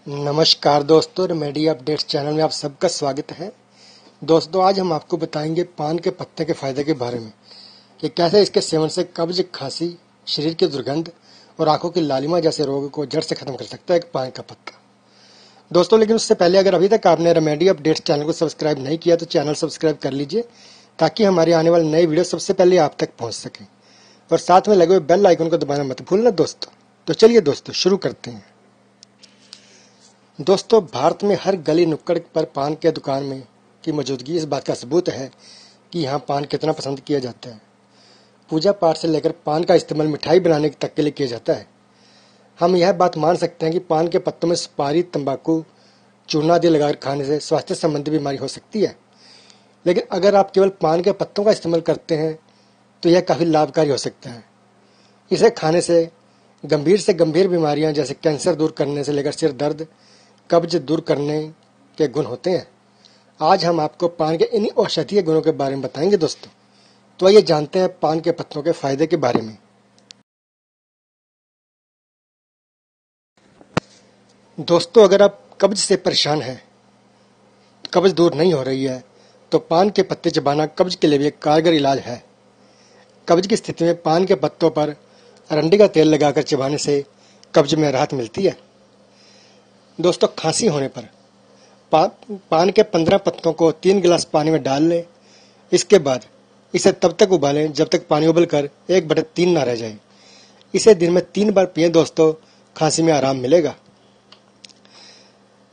नमस्कार दोस्तों, remedy updates channel में आप सबका स्वागत है। दोस्तों, आज हम आपको बताएंगे पान के पत्ते के फायदे के बारे में कि कैसे इसके सेवन से कब्ज, खांसी, शरीर की दुर्गंध और आंखों की लालिमा जैसे रोगों को जड़ से खत्म कर सकता है एक पान का पत्ता। दोस्तों, लेकिन उससे पहले अगर अभी तक आपने रेमेडी अपडेट्स चैनल को सब्सक्राइब नहीं किया तो चैनल सब्सक्राइब कर लीजिए ताकि हमारे आने वाले नए वीडियो सबसे पहले आप तक पहुँच सकें और साथ में लगे हुए बेल आइकन को दबाना मत भूलना दोस्तों। तो चलिए दोस्तों, शुरू करते हैं। दोस्तों, भारत में हर गली नुक्कड़ पर पान के दुकान में की मौजूदगी इस बात का सबूत है कि यहाँ पान कितना पसंद किया जाता है। पूजा पाठ से लेकर पान का इस्तेमाल मिठाई बनाने तक के लिए किया जाता है। हम यह बात मान सकते हैं कि पान के पत्तों में सुपारी, तंबाकू, चूना आदि लगाकर खाने से स्वास्थ्य संबंधी बीमारी हो सकती है, लेकिन अगर आप केवल पान के पत्तों का इस्तेमाल करते हैं तो यह काफ़ी लाभकारी हो सकता है। इसे खाने से गंभीर से गंभीर बीमारियां जैसे कैंसर दूर करने से लेकर सिर दर्द, कब्ज दूर करने के गुण होते हैं। आज हम आपको पान के इन्हीं औषधीय गुणों के बारे में बताएंगे दोस्तों। तो आइए जानते हैं पान के पत्तों के फायदे के बारे में। दोस्तों, अगर आप कब्ज से परेशान हैं, कब्ज दूर नहीं हो रही है, तो पान के पत्ते चबाना कब्ज के लिए भी एक कारगर इलाज है। कब्ज की स्थिति में पान के पत्तों पर अरंडी का तेल लगाकर चबाने से कब्ज में राहत मिलती है। दोस्तों, खांसी होने पर पान के 15 पत्तों को 3 गिलास पानी में डाल लें। इसके बाद इसे तब तक उबालें जब तक पानी उबलकर 1/3 ना रह जाए। इसे दिन में 3 बार पिएं दोस्तों, खांसी में आराम मिलेगा।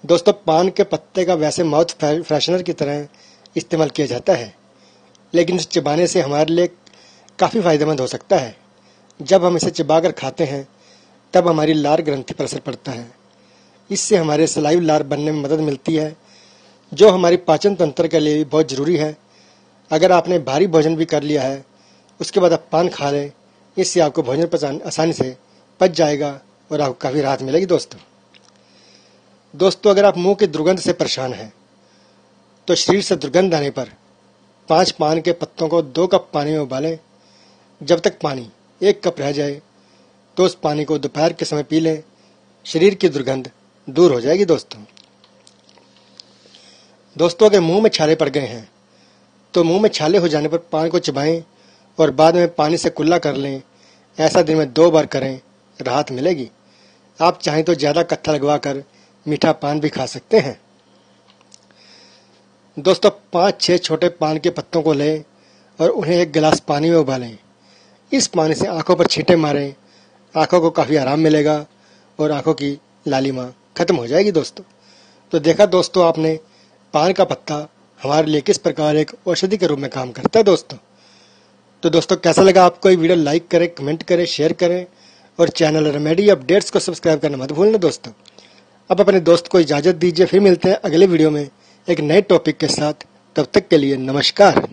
दोस्तों, पान के पत्ते का वैसे माउथ फ्रेशनर की तरह इस्तेमाल किया जाता है, लेकिन इसे चबाने से हमारे लिए काफ़ी फायदेमंद हो सकता है। जब हम इसे चबाकर खाते हैं तब हमारी लार ग्रंथि पर असर पड़ता है। इससे हमारे सलाइव लार बनने में मदद मिलती है, जो हमारी पाचन तंत्र के लिए भी बहुत ज़रूरी है। अगर आपने भारी भोजन भी कर लिया है, उसके बाद आप पान खा लें, इससे आपको भोजन पचाने आसानी से पच जाएगा और आपको काफ़ी राहत मिलेगी दोस्तों, अगर आप मुंह की दुर्गंध से परेशान हैं तो शरीर से दुर्गंध आने पर 5 पान के पत्तों को 2 कप पानी में उबालें। जब तक पानी 1 कप रह जाए तो उस पानी को दोपहर के समय पी लें। शरीर की दुर्गंध दूर हो जाएगी दोस्तों, अगर मुंह में छाले पड़ गए हैं तो मुंह में छाले हो जाने पर पान को चबाएं और बाद में पानी से कुल्ला कर लें। ऐसा दिन में 2 बार करें, राहत मिलेगी। आप चाहें तो ज़्यादा कत्था लगवा कर मीठा पान भी खा सकते हैं। दोस्तों, 5-6 छोटे पान के पत्तों को लें और उन्हें 1 गिलास पानी में उबालें। इस पानी से आंखों पर छींटे मारें, आंखों को काफ़ी आराम मिलेगा और आंखों की लालिमा खत्म हो जाएगी दोस्तों। तो देखा दोस्तों आपने, पान का पत्ता हमारे लिए किस प्रकार एक औषधि के रूप में काम करता है दोस्तों। तो दोस्तों, कैसा लगा आपको ये वीडियो? लाइक करें, कमेंट करें, शेयर करें और चैनल रेमेडी अपडेट्स को सब्सक्राइब करना मत भूलना दोस्तों। अब अपने दोस्त को इजाज़त दीजिए, फिर मिलते हैं अगले वीडियो में एक नए टॉपिक के साथ। तब तक के लिए नमस्कार।